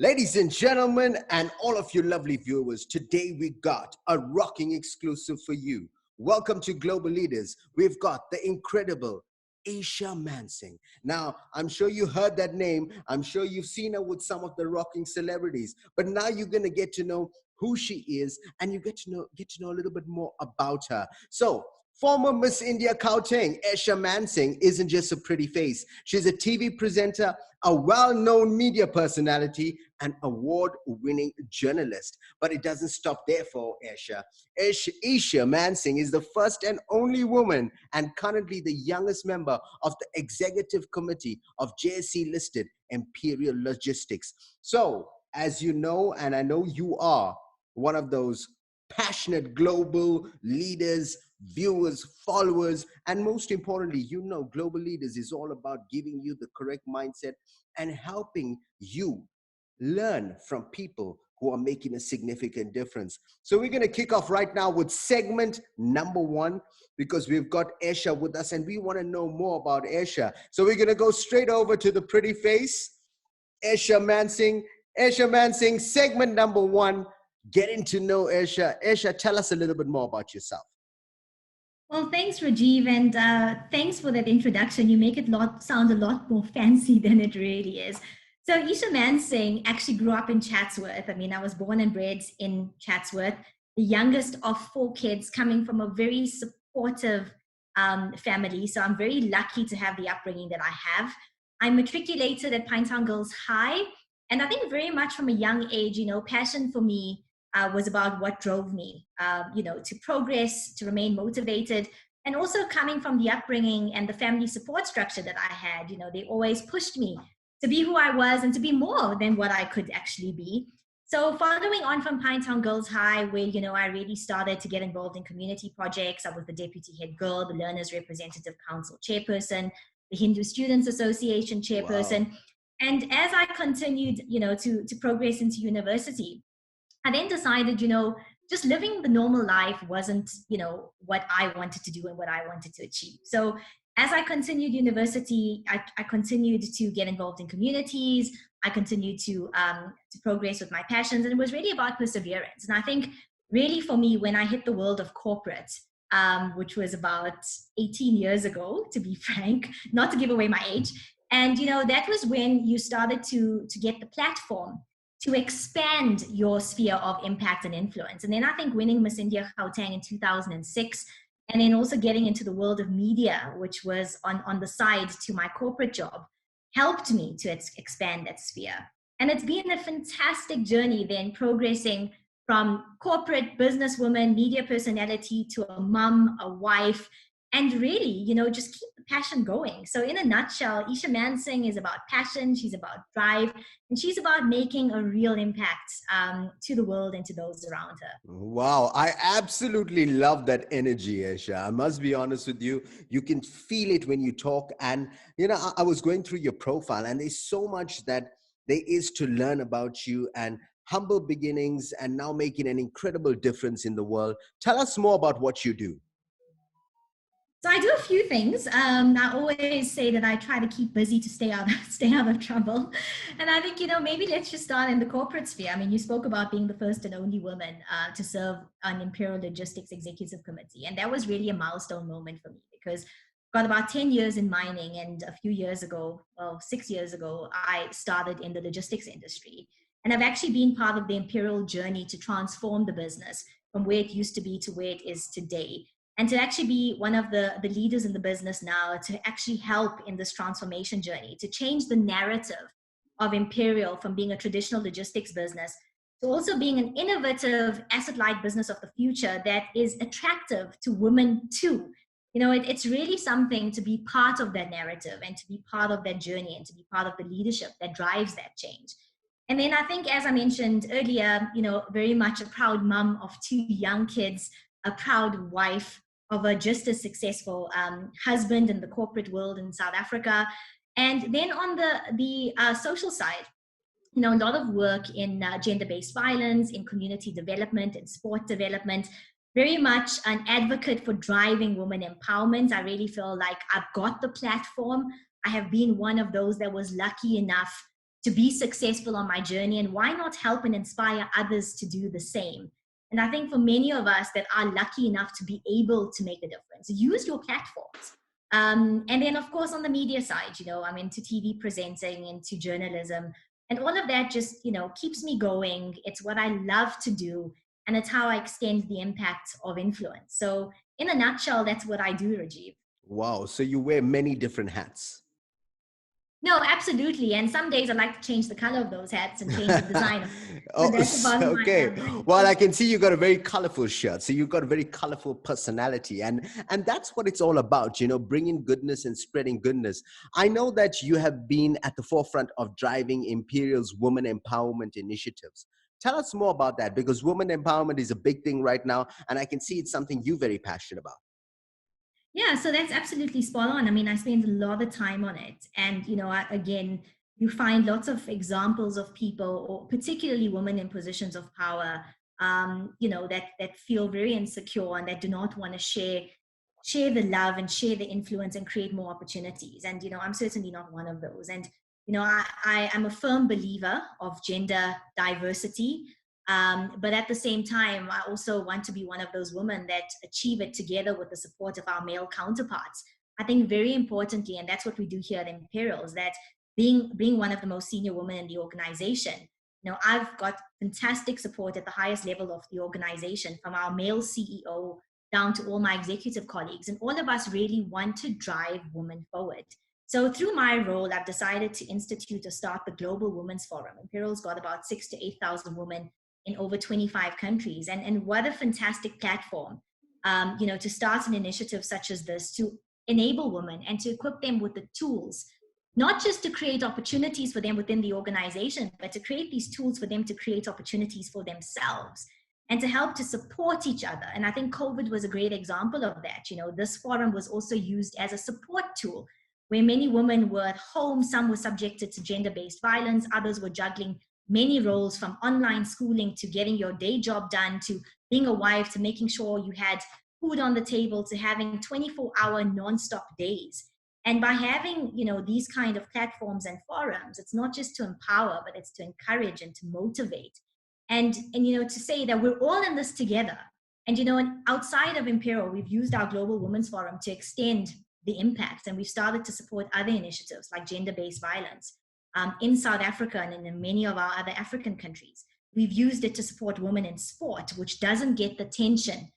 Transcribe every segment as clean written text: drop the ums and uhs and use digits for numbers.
Ladies and gentlemen, and all of you lovely viewers, today we got a rocking exclusive for you. Welcome to Global Leaders. We've got the incredible Esha Mansingh. Now, I'm sure you heard that name. I'm sure you've seen her with some of the rocking celebrities. But now you're going to get to know who she is, and you get to know a little bit more about her. So, former Miss India Gauteng, Esha Mansingh, isn't just a pretty face. She's a TV presenter, a well-known media personality, an award-winning journalist. But it doesn't stop there for Esha. Esha Mansingh is the first and only woman and currently the youngest member of the executive committee of JSE-listed Imperial Logistics. So, as you know, and I know you are one of those passionate global leaders, viewers, followers, and most importantly, Global Leaders is all about giving you the correct mindset and helping you learn from people who are making a significant difference. So we're going to kick off right now with segment number one because we've got Esha with us and we want to know more about Esha. So we're going to go straight over to the pretty face, Esha Mansingh. Esha Mansingh, segment number one, getting to know Esha. Esha, tell us a little bit more about yourself. Well, thanks, Rajiv, and thanks for that introduction. You make it sound a lot more fancy than it really is. So, Esha Mansingh actually grew up in Chatsworth. I mean, I was born and bred in Chatsworth, the youngest of four kids coming from a very supportive family. So, I'm very lucky to have the upbringing that I have. I matriculated at Pinetown Girls High, and I think very much from a young age, passion for me was about what drove me, to progress, to remain motivated, and also coming from the upbringing and the family support structure that I had. They always pushed me to be who I was and to be more than what I could actually be. So following on from Pinetown Girls High, where, I really started to get involved in community projects. I was the deputy head girl, the Learners Representative Council chairperson, the Hindu Students Association chairperson. Wow. And as I continued, to progress into university, I then decided, just living the normal life wasn't, what I wanted to do and what I wanted to achieve. So as I continued university, I continued to get involved in communities. I continued to progress with my passions, and it was really about perseverance. And I think really for me, when I hit the world of corporate, which was about 18 years ago, to be frank, not to give away my age. And, that was when you started to get the platform to expand your sphere of impact and influence. And then I think winning Miss India Gauteng in 2006, and then also getting into the world of media, which was on the side to my corporate job, helped me to expand that sphere. And it's been a fantastic journey then, progressing from corporate businesswoman, media personality, to a mom, a wife, and really, just keep the passion going. So in a nutshell, Esha Mansingh is about passion, she's about drive, and she's about making a real impact to the world and to those around her. Wow, I absolutely love that energy, Esha. I must be honest with you. You can feel it when you talk. And, I was going through your profile, and there's so much that there is to learn about you and humble beginnings and now making an incredible difference in the world. Tell us more about what you do. So I do a few things. I always say that I try to keep busy to stay out of trouble. And I think, maybe let's just start in the corporate sphere. I mean, you spoke about being the first and only woman to serve on Imperial Logistics Executive Committee. And that was really a milestone moment for me because I've got about 10 years in mining, and a few years ago, 6 years ago, I started in the logistics industry. And I've actually been part of the Imperial journey to transform the business from where it used to be to where it is today. And to actually be one of the leaders in the business now, to actually help in this transformation journey, to change the narrative of Imperial from being a traditional logistics business to also being an innovative asset-light business of the future that is attractive to women too. It's really something to be part of that narrative and to be part of that journey and to be part of the leadership that drives that change. And then I think, as I mentioned earlier, very much a proud mom of two young kids, a proud wife of a just as successful husband in the corporate world in South Africa. And then on the social side, a lot of work in gender-based violence, in community development, in sport development, very much an advocate for driving women empowerment. I really feel like I've got the platform. I have been one of those that was lucky enough to be successful on my journey, and why not help and inspire others to do the same? And I think for many of us that are lucky enough to be able to make a difference, use your platforms. And then, of course, on the media side, I'm into TV presenting, into journalism, and all of that just, keeps me going. It's what I love to do, and it's how I extend the impact of influence. So, in a nutshell, that's what I do, Rajiv. Wow. So you wear many different hats. No, absolutely. And some days I like to change the color of those hats and change the design of them. But Oh, that's about who I okay. am. Well, I can see you got a very colorful shirt. So you've got a very colorful personality, and that's what it's all about. Bringing goodness and spreading goodness. I know that you have been at the forefront of driving Imperial's women empowerment initiatives. Tell us more about that, because women empowerment is a big thing right now, and I can see it's something you're very passionate about. Yeah, so that's absolutely spot on. I mean, I spend a lot of time on it. And, again, you find lots of examples of people, or particularly women in positions of power, that feel very insecure and that do not want to share the love and share the influence and create more opportunities. And, I'm certainly not one of those. And, I am a firm believer of gender diversity. But at the same time, I also want to be one of those women that achieve it together with the support of our male counterparts. I think very importantly, and that's what we do here at Imperial, is that being one of the most senior women in the organization, I've got fantastic support at the highest level of the organization, from our male CEO down to all my executive colleagues, and all of us really want to drive women forward. So through my role, I've decided to institute or start the Global Women's Forum. Imperial's got about 6 to 8,000 women in over 25 countries. And what a fantastic platform, to start an initiative such as this to enable women and to equip them with the tools, not just to create opportunities for them within the organization, but to create these tools for them to create opportunities for themselves and to help to support each other. And I think COVID was a great example of that. This forum was also used as a support tool where many women were at home. Some were subjected to gender-based violence, others were juggling many roles, from online schooling to getting your day job done, to being a wife, to making sure you had food on the table, to having 24-hour non-stop days. And by having, these kind of platforms and forums, it's not just to empower, but it's to encourage and to motivate. And to say that we're all in this together. And outside of Imperial, we've used our Global Women's Forum to extend the impact, and we've started to support other initiatives like gender-based violence in South Africa and in many of our other African countries. We've used it to support women in sport, which doesn't get the attention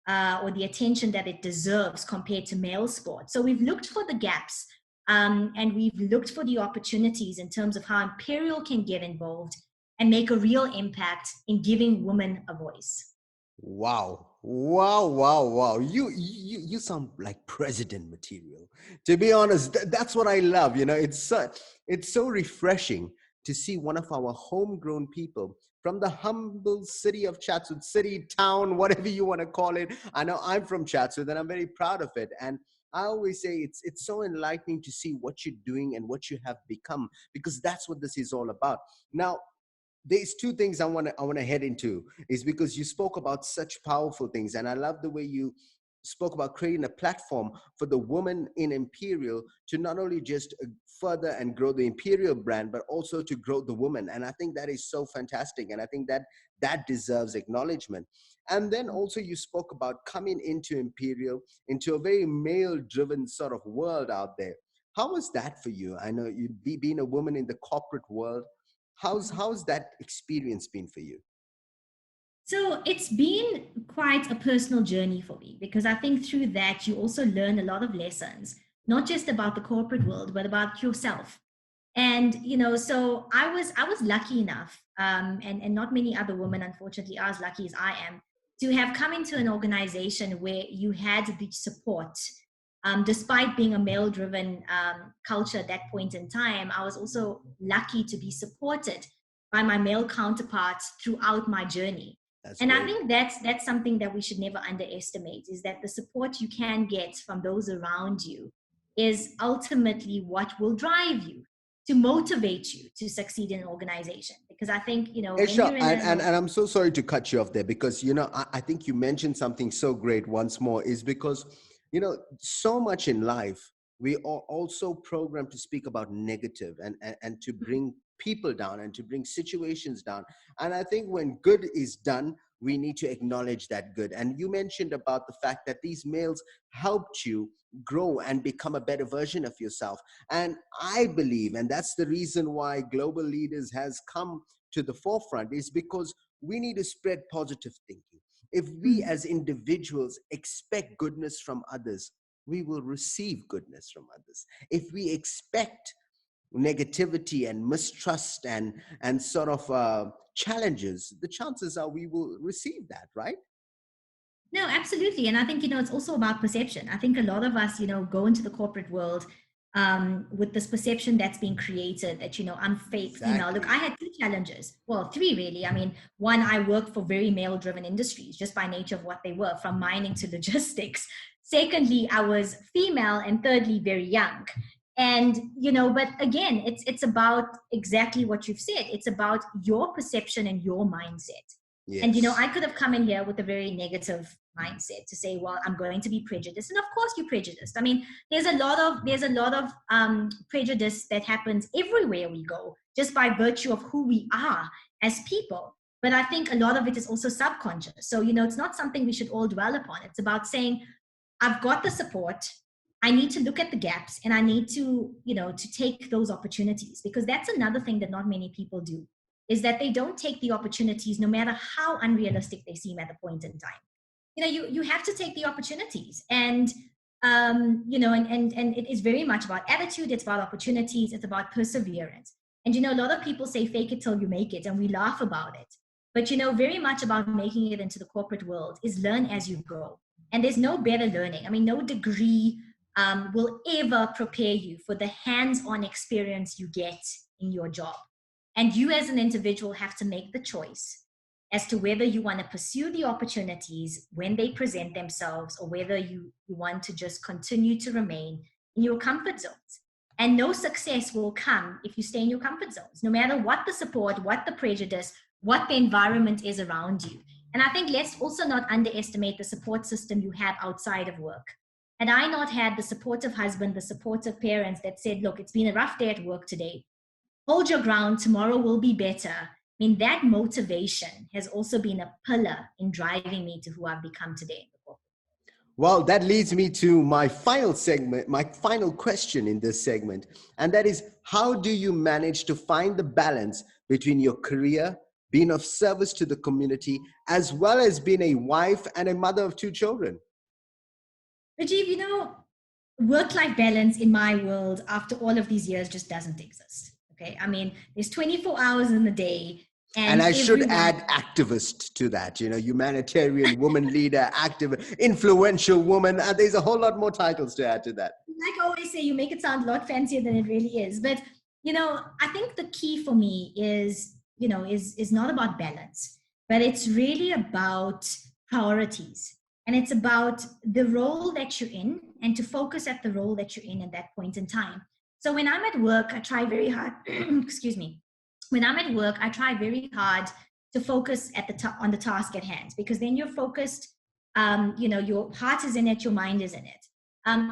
or the attention that it deserves compared to male sport. So we've looked for the gaps, and we've looked for the opportunities in terms of how Imperial can get involved and make a real impact in giving women a voice. Wow. Wow, wow, wow. You sound like president material. To be honest, that's what I love. It's so refreshing to see one of our homegrown people from the humble city of Chatsworth, city, town, whatever you want to call it. I know I'm from Chatsworth and I'm very proud of it. And I always say it's so enlightening to see what you're doing and what you have become, because that's what this is all about. Now, there's two things I want to head into, is because you spoke about such powerful things, and I love the way you spoke about creating a platform for the woman in Imperial to not only just further and grow the Imperial brand, but also to grow the woman. And I think that is so fantastic, and I think that deserves acknowledgement. And then also you spoke about coming into Imperial, into a very male driven sort of world out there. How was that for you? I know being a woman in the corporate world. How's that experience been for you? So it's been quite a personal journey for me, because I think through that you also learn a lot of lessons, not just about the corporate world, but about yourself. And so I was lucky enough, and not many other women, unfortunately, are as lucky as I am, to have come into an organization where you had the support. Despite being a male-driven culture at that point in time, I was also lucky to be supported by my male counterparts throughout my journey. That's And I great. think that's something that we should never underestimate, is that the support you can get from those around you is ultimately what will drive you, to motivate you to succeed in an organization. Because I think, when Esha, you're in and I'm so sorry to cut you off there, because I think you mentioned something so great once more, is because so much in life we are also programmed to speak about negative and to bring people down and to bring situations down. And I think when good is done, we need to acknowledge that good. And you mentioned about the fact that these males helped you grow and become a better version of yourself. And I believe, and that's the reason why Global Leaders has come to the forefront, is because we need to spread positive thinking. If we Mm. as individuals expect goodness from others, we will receive goodness from others. If we expect negativity and mistrust and sort of challenges, the chances are we will receive that, right? No, absolutely. And I think, it's also about perception. I think a lot of us, go into the corporate world with this perception that's being created that, I'm female. Look, I Exactly. had two challenges. Well, three really. I mean, one, I worked for very male driven industries just by nature of what they were, from mining to logistics. Secondly, I was female. And thirdly, very young. And, but again, it's about exactly what you've said. It's about your perception and your mindset. And Yes. I could have come in here with a very negative mindset to say, well, I'm going to be prejudiced. And of course you're prejudiced. I mean, there's a lot of prejudice that happens everywhere we go, just by virtue of who we are as people. But I think a lot of it is also subconscious. So, it's not something we should all dwell upon. It's about saying, I've got the support. I need to look at the gaps, and I need to, to take those opportunities, because that's another thing that not many people do, is that they don't take the opportunities no matter how unrealistic they seem at the point in time. You have to take the opportunities. And and it is very much about attitude. It's about opportunities. It's about perseverance. And a lot of people say fake it till you make it, and we laugh about it. But very much about making it into the corporate world is learn as you go. And there's no better learning. I mean, no degree will ever prepare you for the hands-on experience you get in your job. And you as an individual have to make the choice as to whether you want to pursue the opportunities when they present themselves, or whether you want to just continue to remain in your comfort zones. And no success will come if you stay in your comfort zones, no matter what the support, what the prejudice, what the environment is around you. And I think let's also not underestimate the support system you have outside of work. Had I not had the supportive husband, the supportive parents that said, look, it's been a rough day at work today, hold your ground, tomorrow will be better. I mean, that motivation has also been a pillar in driving me to who I've become today. Well, that leads me to my final segment, my final question in this segment. And that is, how do you manage to find the balance between your career, being of service to the community, as well as being a wife and a mother of two children? Rajiv, work-life balance in my world after all of these years just doesn't exist. Okay. I mean, there's 24 hours in the day, And and I should everyone, add activist to that, humanitarian woman leader, active, influential woman. There's a whole lot more titles to add to that. like I always say, you make it sound a lot fancier than it really is. But I think the key for me is not about balance, but it's really about priorities. And it's about the role that you're in, and to focus at the role that you're in at that point in time. So when I'm at work, I try very hard, excuse me. When I'm at work, I try very hard to focus on the task at hand, because then you're focused. Your heart is in it, your mind is in it.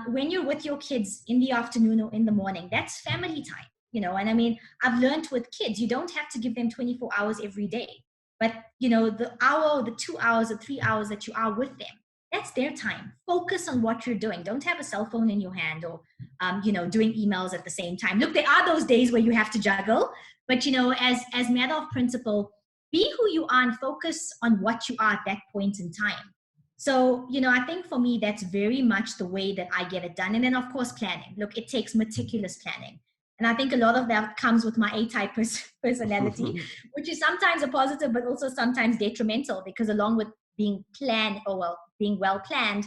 When you're with your kids in the afternoon or in the morning, that's family time. And I mean, I've learned with kids, you don't have to give them 24 hours every day, but the hour, the 2 hours, the 3 hours that you are with them, that's their time. Focus on what you're doing. Don't have a cell phone in your hand, or doing emails at the same time. Look, there are those days where you have to juggle, but as matter of principle, be who you are and focus on what you are at that point in time. So, I think for me, that's very much the way that I get it done. And then, of course, planning. Look, it takes meticulous planning. And I think a lot of that comes with my A-type personality, which is sometimes a positive, but also sometimes detrimental, because along with being well planned,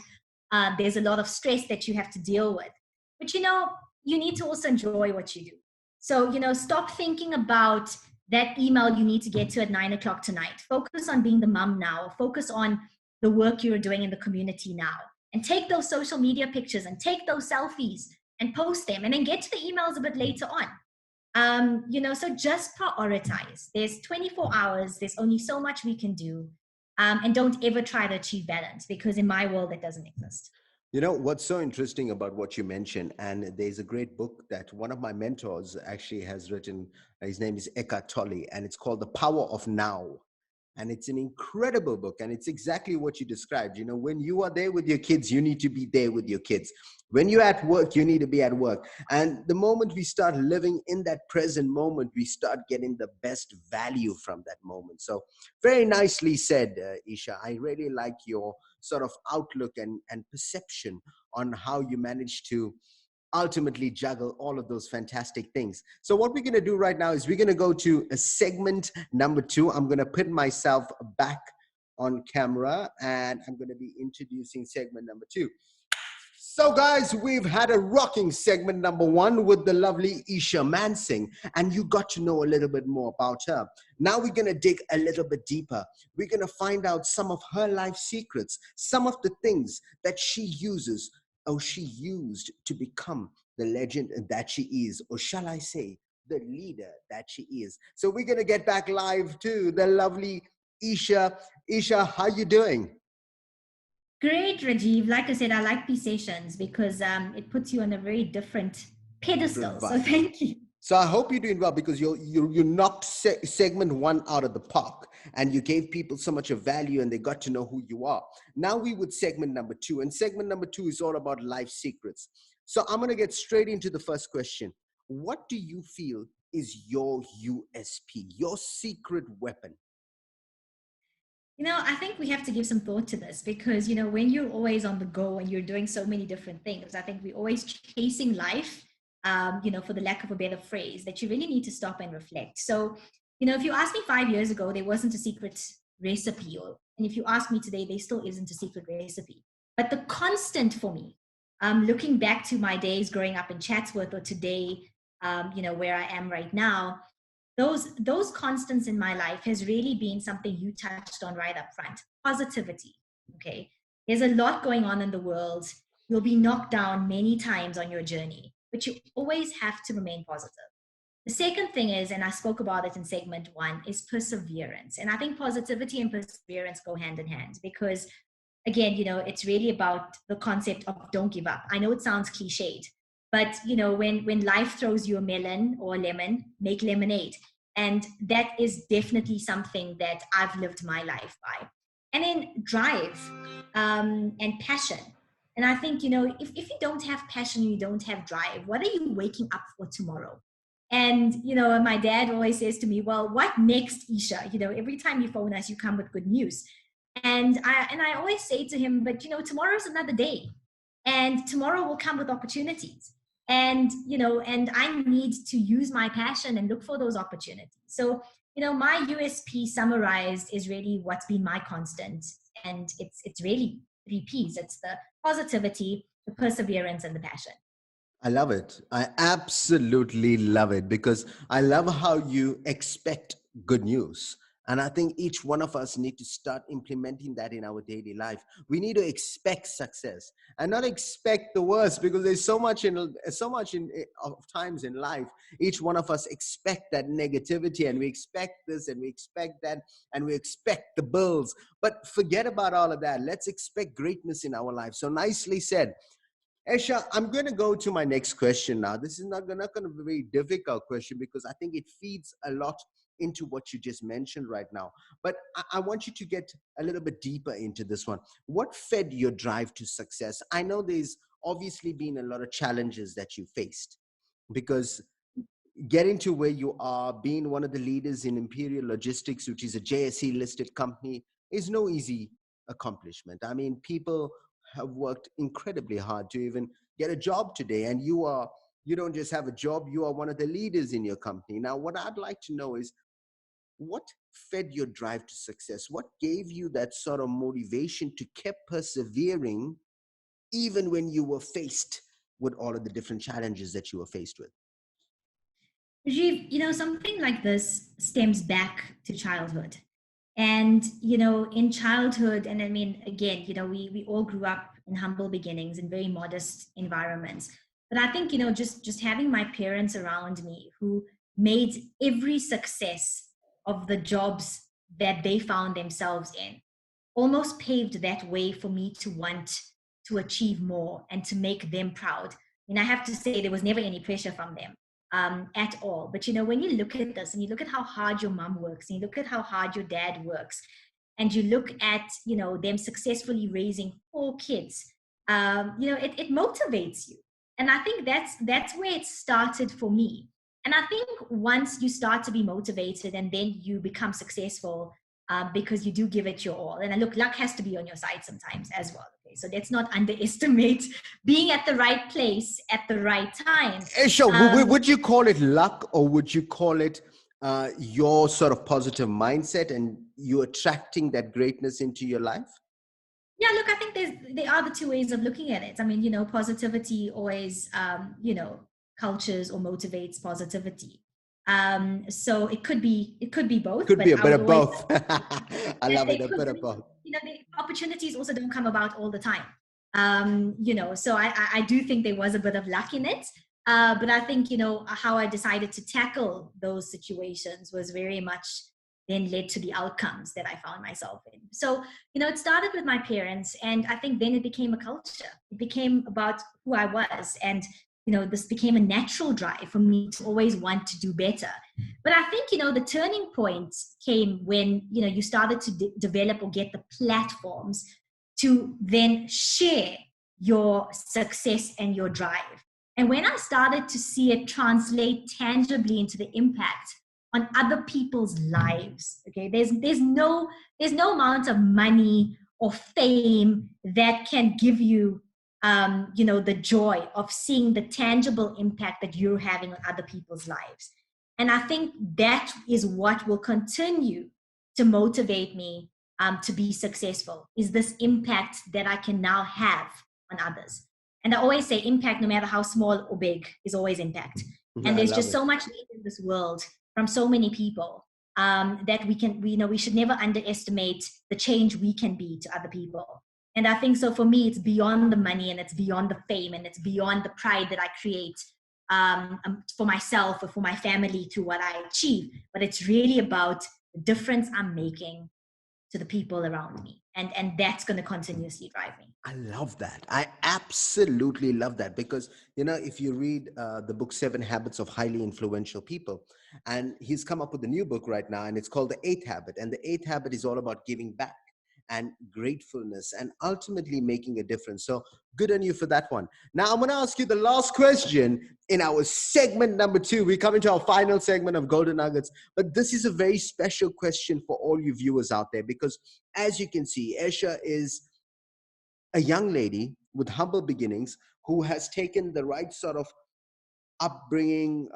there's a lot of stress that you have to deal with. But, you need to also enjoy what you do. So, stop thinking about that email you need to get to at 9 o'clock tonight. Focus on being the mom now. Focus on the work you're doing in the community now, and take those social media pictures and take those selfies and post them, and then get to the emails a bit later on. So just prioritize. There's 24 hours. There's only so much we can do. And don't ever try to achieve balance, because in my world, it doesn't exist. You know, what's so interesting about what you mentioned, and there's a great book that one of my mentors actually has written. His name is Eckhart Tolle, and it's called The Power of Now. And it's an incredible book, and it's exactly what you described. You know, when you are there with your kids, you need to be there with your kids. When you're at work, you need to be at work. And the moment we start living in that present moment, we start getting the best value from that moment. So, very nicely said, Isha. I really like your sort of outlook and perception on how you manage to ultimately juggle all of those fantastic things. So what we're going to do right now is we're going to go to a segment number 2. I'm going to put myself back on camera and I'm going to be introducing segment number 2. So, guys, we've had a rocking segment number 1 with the lovely Esha Mansingh, and you got to know a little bit more about her. Now, we're going to dig a little bit deeper. We're going to find out some of her life secrets, some of the things that she uses or she used to become the legend that she is, or shall I say, the leader that she is. So, we're going to get back live to the lovely Esha. Esha, how you doing? Great, Rajiv. Like I said, I like these sessions because it puts you on a very different pedestal. Different So vibe. thank you. So I hope you're doing well because you knocked segment 1 out of the park and you gave people so much of value and they got to know who you are. Now we would segment number 2, and segment number 2 is all about life secrets. So I'm going to get straight into the first question. What do you feel is your USP, your secret weapon? I think we have to give some thought to this because, when you're always on the go and you're doing so many different things, I think we're always chasing life, for the lack of a better phrase, that you really need to stop and reflect. So, if you asked me 5 years ago, there wasn't a secret recipe, and if you ask me today, there still isn't a secret recipe. But the constant for me, looking back to my days growing up in Chatsworth or today, where I am right now, those constants in my life has really been something you touched on right up front. Positivity. Okay, there's a lot going on in the world. You'll be knocked down many times on your journey, but you always have to remain positive. The second thing is, and I spoke about it in segment 1, is perseverance. And I think positivity and perseverance go hand in hand because, again, it's really about the concept of don't give up. I know it sounds cliched, but when life throws you a melon or a lemon, make lemonade. And that is definitely something that I've lived my life by. And then drive, and passion. And I think, if you don't have passion, you don't have drive, what are you waking up for tomorrow? And, my dad always says to me, well, what next, Isha? Every time you phone us, you come with good news. And I always say to him, but, tomorrow's another day. And tomorrow will come with opportunities. And I need to use my passion and look for those opportunities. So, my USP summarized is really what's been my constant. And it's really 3 P's. It's the positivity, the perseverance, and the passion. I love it. I absolutely love it because I love how you expect good news. And I think each one of us need to start implementing that in our daily life. We need to expect success and not expect the worst because there's so much in of times in life. Each one of us expect that negativity and we expect this and we expect that and we expect the bills. But forget about all of that. Let's expect greatness in our life. So nicely said. Esha, I'm going to go to my next question now. This is not going to be a very difficult question because I think it feeds a lot into what you just mentioned right now. But I want you to get a little bit deeper into this one. What fed your drive to success? I know there's obviously been a lot of challenges that you faced because getting to where you are, being one of the leaders in Imperial Logistics, which is a JSE listed company, is no easy accomplishment. I mean, people have worked incredibly hard to even get a job today, and you don't just have a job, you are one of the leaders in your company. Now, what I'd like to know is what fed your drive to success? What gave you that sort of motivation to keep persevering even when you were faced with all of the different challenges that you were faced with? Rajiv, something like this stems back to childhood. And, in childhood, and I mean, again, we all grew up in humble beginnings in very modest environments. But I think, just having my parents around me who made every success of the jobs that they found themselves in almost paved that way for me to want to achieve more and to make them proud. And I have to say, there was never any pressure from them at all. But when you look at this and you look at how hard your mom works and you look at how hard your dad works, and you look at them successfully raising 4 kids, it motivates you. And I think that's where it started for me. And I think once you start to be motivated and then you become successful, because you do give it your all. And look, luck has to be on your side sometimes as well. Okay, so let's not underestimate being at the right place at the right time. Esha, would you call it luck, or would you call it your sort of positive mindset and you attracting that greatness into your life? Yeah, look, I think there are the two ways of looking at it. I mean, positivity always, cultures or motivates positivity. So it could be both. Could but be a I bit would of always both. I that love they it, a could bit of be, both. the opportunities also don't come about all the time. So I do think there was a bit of luck in it. But I think, how I decided to tackle those situations was very much then led to the outcomes that I found myself in. So, it started with my parents, and I think then it became a culture. It became about who I was. And, this became a natural drive for me to always want to do better. But I think, the turning point came when, you started to develop or get the platforms to then share your success and your drive. And when I started to see it translate tangibly into the impact on other people's lives, okay, there's no amount of money or fame that can give you the joy of seeing the tangible impact that you're having on other people's lives. And I think that is what will continue to motivate me to be successful, is this impact that I can now have on others. And I always say impact, no matter how small or big, is always impact. And I there's love just it. so much need in this world from so many people, that we should never underestimate the change we can be to other people. And I think so for me, it's beyond the money and it's beyond the fame and it's beyond the pride that I create for myself or for my family through what I achieve. But it's really about the difference I'm making to the people around me. And that's going to continuously drive me. I love that. I absolutely love that because, if you read the book Seven Habits of Highly Influential People, and he's come up with a new book right now, and it's called The Eighth Habit. And the Eighth Habit is all about giving back and gratefulness and ultimately making a difference. So good on you for that one. Now, I'm going to ask you the last question in our segment number 2. We come into our final segment of Golden Nuggets, but this is a very special question for all you viewers out there because, as you can see, Esha is a young lady with humble beginnings who has taken the right sort of upbringing,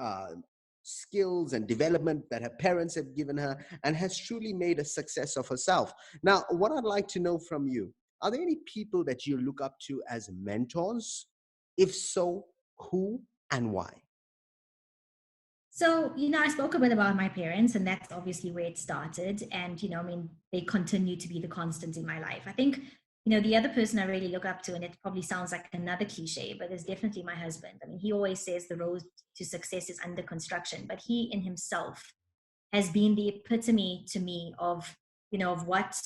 skills, and development that her parents have given her and has truly made a success of herself. Now, what I'd like to know from you, are there any people that you look up to as mentors? If so, who and why? So, I spoke a bit about my parents, and that's obviously where it started. And, I mean, they continue to be the constant in my life. I think, the other person I really look up to, and it probably sounds like another cliche, but it's definitely my husband. I mean, he always says the road to success is under construction, but he in himself has been the epitome to me of, of what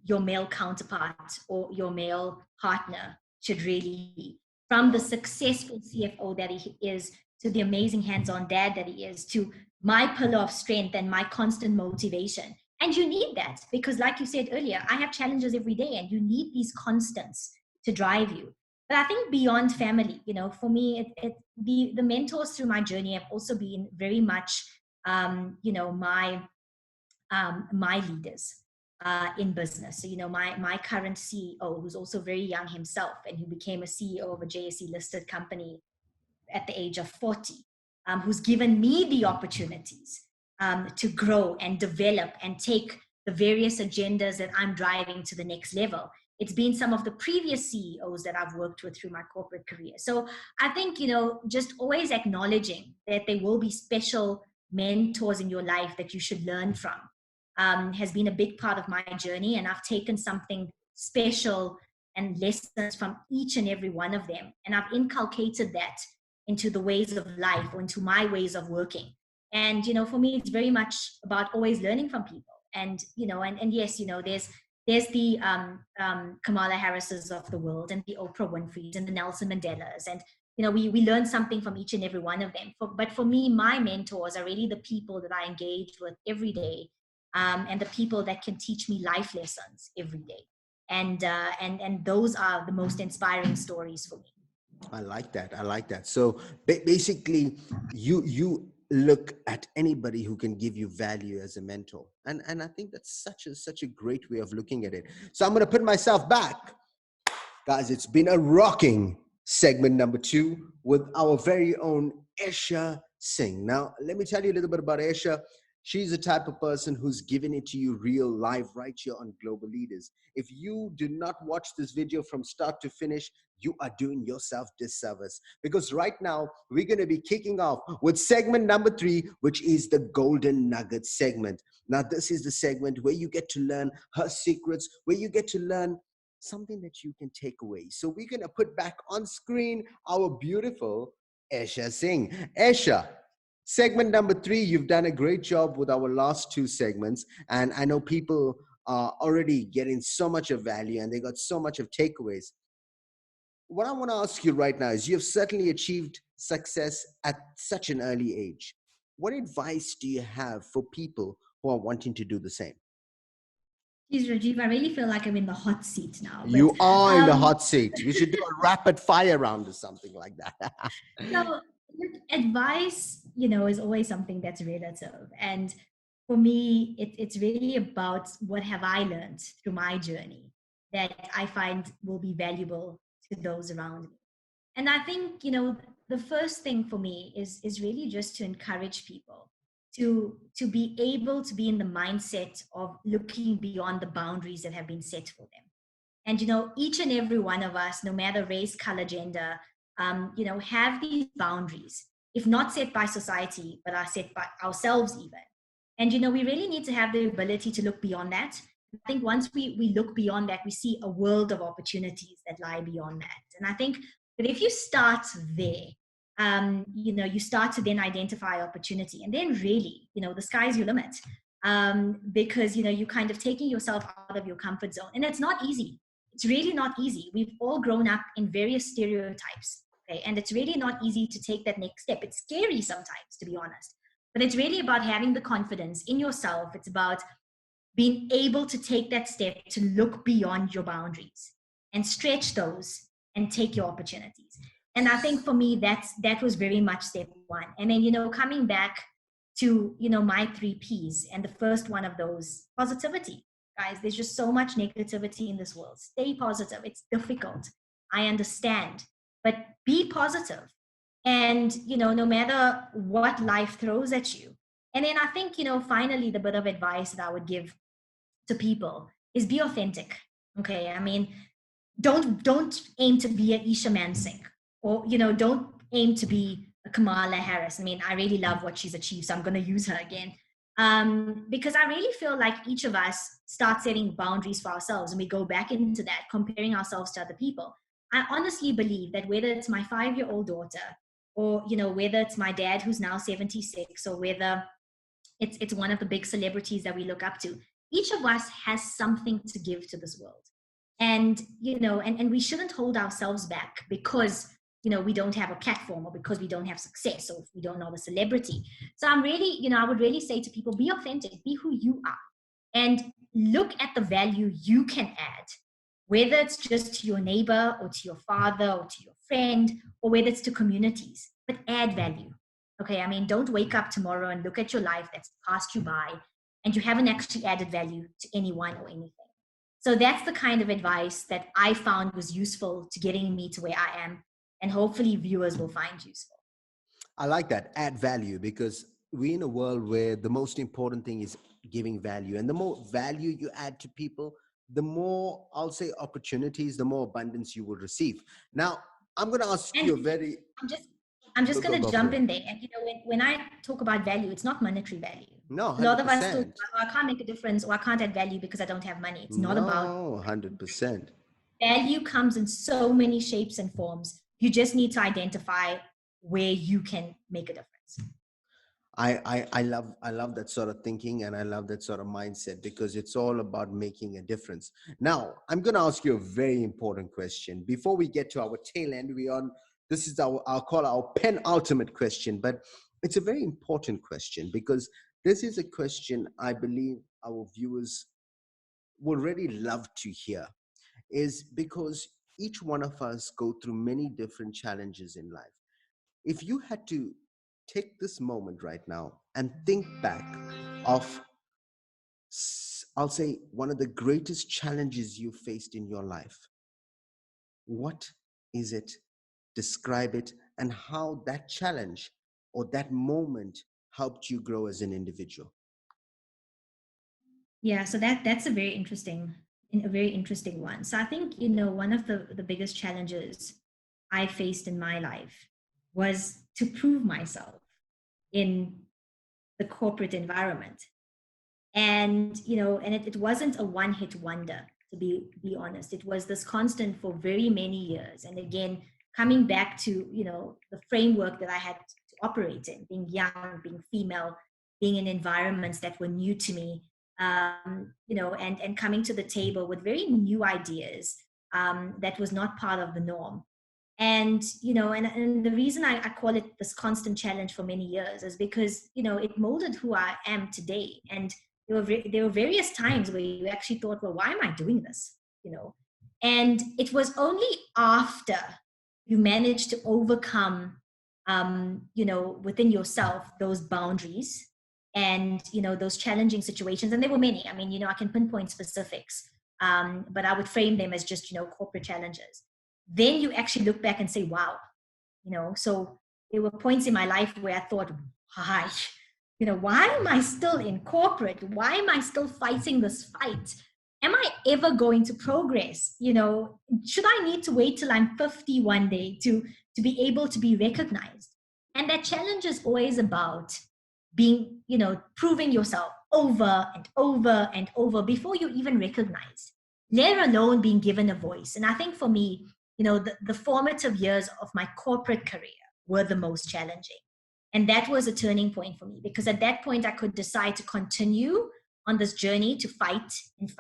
your male counterpart or your male partner should really be. From the successful CFO that he is, to the amazing hands-on dad that he is, to my pillar of strength and my constant motivation. And you need that because, like you said earlier, I have challenges every day and you need these constants to drive you. But I think beyond family, for me, the mentors through my journey have also been very much, my leaders in business. So, my current CEO, who's also very young himself and who became a CEO of a JSE listed company at the age of 40, who's given me the opportunities to grow and develop and take the various agendas that I'm driving to the next level. It's been some of the previous CEOs that I've worked with through my corporate career. So I think, just always acknowledging that there will be special mentors in your life that you should learn from has been a big part of my journey. And I've taken something special and lessons from each and every one of them. And I've inculcated that into the ways of life or into my ways of working. And, for me, it's very much about always learning from people. And, and yes, there's the Kamala Harrises of the world, and the Oprah Winfreys, and the Nelson Mandelas, and we learn something from each and every one of them. But for me, my mentors are really the people that I engage with every day, and the people that can teach me life lessons every day. And those are the most inspiring stories for me. I like that. I like that. So basically, you look at anybody who can give you value as a mentor, and I think that's such a great way of looking at it. So I'm going to put myself back. Guys, it's been a rocking segment number two with our very own Esha Singh. Now, let me tell you a little bit about Esha. She's the type of person who's giving it to you real live right here on Global Leaders. If you do not watch this video from start to finish, you are doing yourself disservice, because right now we're going to be kicking off with segment number three, which is the Golden Nugget segment. Now, this is the segment where you get to learn her secrets, where you get to learn something that you can take away. So we're going to put back on screen our beautiful Esha Singh. Esha, segment number three, you've done a great job with our last two segments. And I know people are already getting so much of value and they got so much of takeaways. What I want to ask you right now is, you've certainly achieved success at such an early age. What advice do you have for people who are wanting to do the same? Geez, Rajiv, I really feel like I'm in the hot seat now. But You are in the um, hot seat. We should do a rapid fire round or something like that. so look, advice, is always something that's relative. And for me, it's really about what have I learned through my journey that I find will be valuable to those around me. And I think, the first thing for me is really just to encourage people to be able to be in the mindset of looking beyond the boundaries that have been set for them. And each and every one of us, no matter race, color, gender, have these boundaries, if not set by society, but are set by ourselves even. And we really need to have the ability to look beyond that. I think once we look beyond that, we see a world of opportunities that lie beyond that. And I think that if you start there, you start to then identify opportunity, and then really, the sky's your limit. Because you're kind of taking yourself out of your comfort zone, and it's not easy. It's really not easy. We've all grown up in various stereotypes, okay? And it's really not easy to take that next step. It's scary sometimes, to be honest. But it's really about having the confidence in yourself. It's about being able to take that step to look beyond your boundaries and stretch those and take your opportunities. And I think for me, that was very much step one. And then, coming back to, my three P's. And the first one of those, positivity. Guys, there's just so much negativity in this world. Stay positive. It's difficult. I understand. But be positive. And, no matter what life throws at you. And then I think, finally, the bit of advice that I would give to people is be authentic. Okay. I mean, don't aim to be a Esha Mansingh, or, don't aim to be a Kamala Harris. I mean, I really love what she's achieved, so I'm going to use her again. Because I really feel like each of us start setting boundaries for ourselves, and we go back into that, comparing ourselves to other people. I honestly believe that whether it's my 5-year-old daughter, or, whether it's my dad who's now 76, or whether it's one of the big celebrities that we look up to, each of us has something to give to this world. And, and we shouldn't hold ourselves back because, we don't have a platform, or because we don't have success, or if we don't know the celebrity. So I'm really, I would really say to people, be authentic, be who you are, and look at the value you can add, whether it's just to your neighbor, or to your father, or to your friend, or whether it's to communities, but add value. Okay. I mean, don't wake up tomorrow and look at your life that's passed you by and you haven't actually added value to anyone or anything. So that's the kind of advice that I found was useful to getting me to where I am, and hopefully viewers will find useful. I like that, add value, because we're in a world where the most important thing is giving value. And the more value you add to people, the more, I'll say, opportunities, the more abundance you will receive. Now, I'm going to ask you And a very, I'm just I'm go, just go, going to go for jump it. in there. And when I talk about value, it's not monetary value. No, A lot of us still, 100%. oh, I can't make a difference, or I can't add value because I don't have money. It's not about No, 100%. value. Comes in so many shapes and forms. You just need to identify where you can make a difference. I love that sort of thinking, and I love that sort of mindset, because it's all about making a difference. Now, I'm going to ask you a very important question before we get to our tail end. We on This is our, I'll call our penultimate question, but it's a very important question, because this is a question I believe our viewers would really love to hear. Is because each one of us go through many different challenges in life. If you had to take this moment right now and think back of, I'll say, one of the greatest challenges you faced in your life, what is it? Describe it, and how that challenge or that moment helped you grow as an individual. Yeah, so that's a very interesting one. So I think, one of the biggest challenges I faced in my life was to prove myself in the corporate environment. And it wasn't a one-hit wonder, to be honest. It was this constant for very many years. And again, coming back to, the framework that I had to operate in, being young, being female, being in environments that were new to me, and coming to the table with very new ideas, that was not part of the norm. And and the reason I call it this constant challenge for many years is because it molded who I am today. And there were various times where you actually thought, well, why am I doing this? And it was only after you managed to overcome, within yourself, those boundaries, and those challenging situations. And there were many. I mean, I can pinpoint specifics, but I would frame them as just corporate challenges. Then you actually look back and say, wow. So there were points in my life where I thought, why? Why am I still in corporate? Why am I still fighting this fight? Am I ever going to progress? Should I need to wait till I'm 50 one day to be able to be recognized? And that challenge is always about being, proving yourself over and over and over before you even recognize, let alone being given a voice. And I think for me, the formative years of my corporate career were the most challenging. And that was a turning point for me, because at that point I could decide to continue on this journey to fight and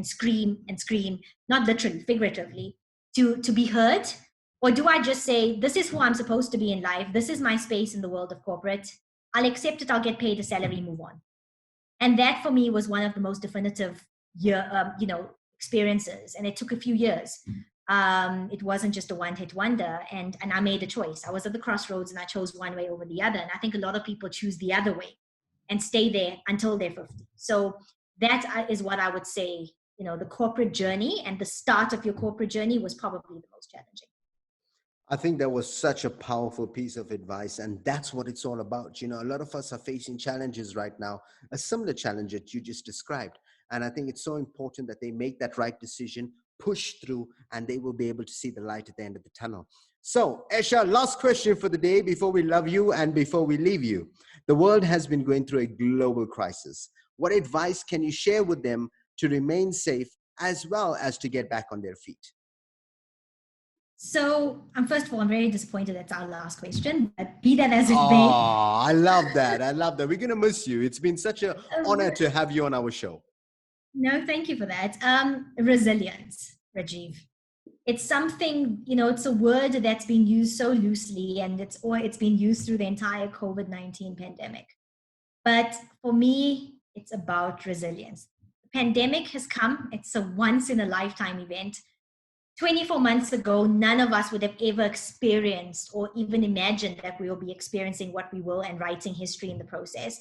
scream, not literally, figuratively, to be heard. Or do I just say, this is who I'm supposed to be in life, this is my space in the world of corporate, I'll accept it, I'll get paid a salary, move on. And that for me was one of the most definitive experiences. And it took a few years. It wasn't just a one-hit wonder. And I made a choice. I was at the crossroads and I chose one way over the other. And I think a lot of people choose the other way and stay there until they're 50. So that is what I would say, the corporate journey and the start of your corporate journey was probably the most challenging. I think that was such a powerful piece of advice, and that's what it's all about. A lot of us are facing challenges right now, a similar challenge that you just described. And I think it's so important that they make that right decision, push through, and they will be able to see the light at the end of the tunnel. So, Esha, last question for the day before we love you and before we leave you. The world has been going through a global crisis. What advice can you share with them to remain safe as well as to get back on their feet? So, first of all, I'm very disappointed that's our last question, but be that as it may. Oh, I love that. I love that. We're going to miss you. It's been such an honor to have you on our show. No, thank you for that. Resilience, Rajiv. It's something, it's a word that's been used so loosely, and it's been used through the entire COVID-19 pandemic. But for me, it's about resilience. The pandemic has come. It's a once in a lifetime event. 24 months ago, none of us would have ever experienced or even imagined that we will be experiencing what we will and writing history in the process.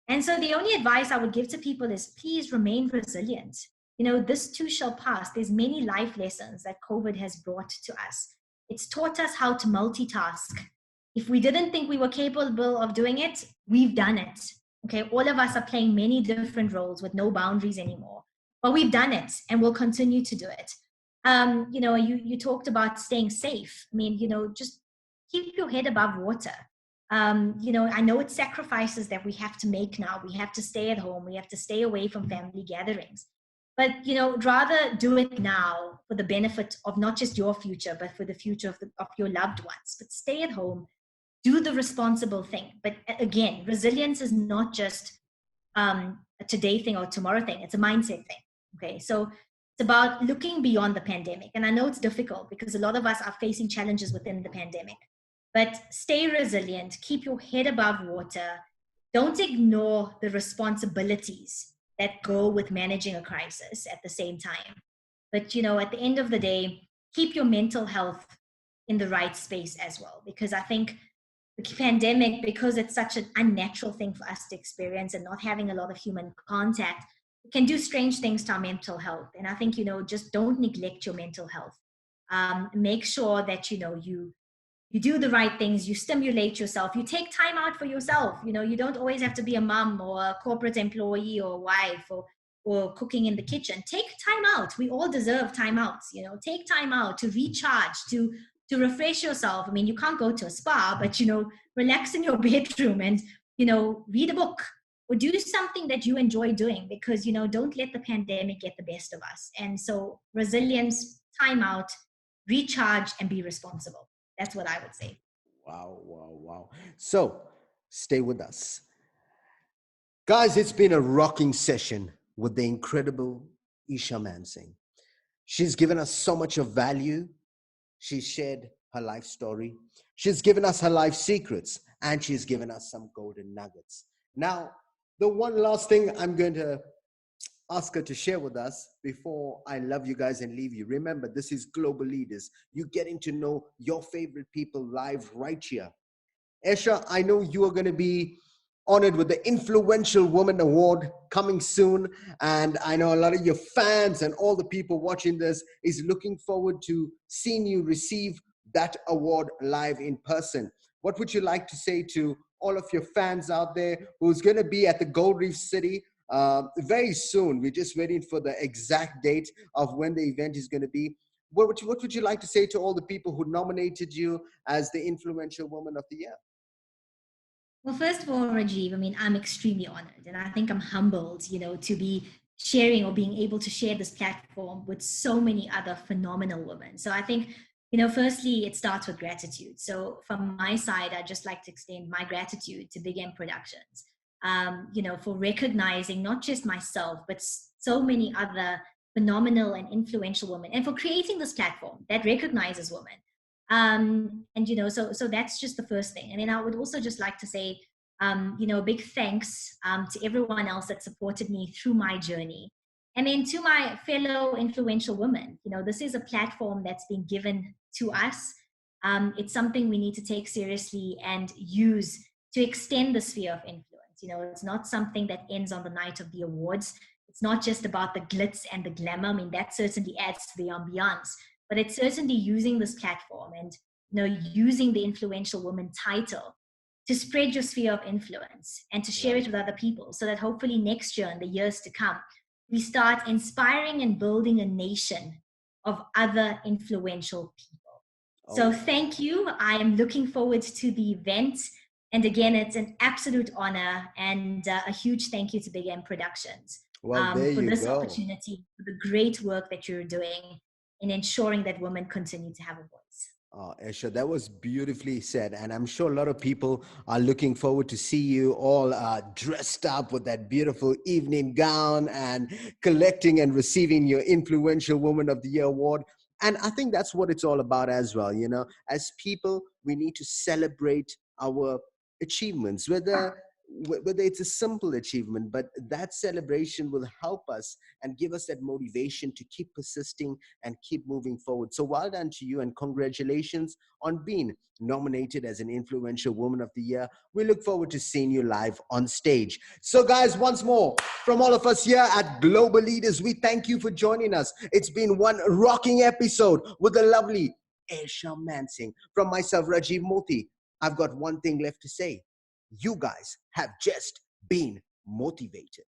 And so the only advice I would give to people is please remain resilient. This too shall pass. There's many life lessons that COVID has brought to us. It's taught us how to multitask. If we didn't think we were capable of doing it, we've done it. Okay, all of us are playing many different roles with no boundaries anymore. But we've done it and we'll continue to do it. You talked about staying safe. I mean, just keep your head above water. I know it's sacrifices that we have to make now. We have to stay at home. We have to stay away from family gatherings. But, rather do it now for the benefit of not just your future, but for the future of your loved ones. But stay at home. do the responsible thing. But again, resilience is not just a today thing or tomorrow thing. It's a mindset thing. Okay. So it's about looking beyond the pandemic. And I know it's difficult because a lot of us are facing challenges within the pandemic. But stay resilient, keep your head above water. Don't ignore the responsibilities that go with managing a crisis at the same time. But, at the end of the day, keep your mental health in the right space as well. Because I think the pandemic, because it's such an unnatural thing for us to experience and not having a lot of human contact, it can do strange things to our mental health. And I think, just don't neglect your mental health. Make sure that, you do the right things, you stimulate yourself, you take time out for yourself. You don't always have to be a mom or a corporate employee or a wife or cooking in the kitchen. Take time out. We all deserve time outs. Take time out to recharge, to refresh yourself. I mean, you can't go to a spa, but relax in your bedroom and read a book or do something that you enjoy doing, because don't let the pandemic get the best of us. And so resilience, time out, recharge, and be responsible. That's what I would say. Wow, wow, wow. So stay with us. Guys, it's been a rocking session with the incredible Esha Mansingh. She's given us so much of value. She's shared her life story. She's given us her life secrets, and she's given us some golden nuggets. Now, the one last thing I'm going to ask her to share with us before I love you guys and leave you. Remember, this is Global Leaders. You're getting to know your favorite people live right here. Esha, I know you are going to be honored with the Influential Woman Award coming soon. And I know a lot of your fans and all the people watching this is looking forward to seeing you receive that award live in person. What would you like to say to all of your fans out there who's going to be at the Gold Reef City very soon? We're just waiting for the exact date of when the event is going to be. What would you like to say to all the people who nominated you as the Influential Woman of the Year? Well, first of all, Rajiv, I mean, I'm extremely honored and I think I'm humbled, to be sharing or being able to share this platform with so many other phenomenal women. So I think, firstly, it starts with gratitude. So from my side, I'd just like to extend my gratitude to Big M Productions, for recognizing not just myself, but so many other phenomenal and influential women, and for creating this platform that recognizes women. And so that's just the first thing. And then I would also just like to say, big thanks to everyone else that supported me through my journey. And then to my fellow influential women, this is a platform that's been given to us. It's something we need to take seriously and use to extend the sphere of influence. It's not something that ends on the night of the awards. It's not just about the glitz and the glamour. I mean, that certainly adds to the ambiance, but it's certainly using this platform and using the influential woman title to spread your sphere of influence and to share Right. it with other people, so that hopefully next year and the years to come, we start inspiring and building a nation of other influential people. So Oh, thank you. I am looking forward to the event. And again, it's an absolute honor, and a huge thank you to Big M Productions well, there for you this go. opportunity, for the great work that you're doing in ensuring that women continue to have a voice. Esha, that was beautifully said. And I'm sure a lot of people are looking forward to see you all dressed up with that beautiful evening gown and collecting and receiving your Influential Woman of the Year award. And I think that's what it's all about as well. As people, we need to celebrate our achievements, whether it's a simple achievement, but that celebration will help us and give us that motivation to keep persisting and keep moving forward. So well done to you and congratulations on being nominated as an Influential Woman of the Year. We look forward to seeing you live on stage. So guys, once more, from all of us here at Global Leaders, we thank you for joining us. It's been one rocking episode with the lovely Esha Mansingh. From myself, Rajiv Mothie, I've got one thing left to say. You guys have just been motivated.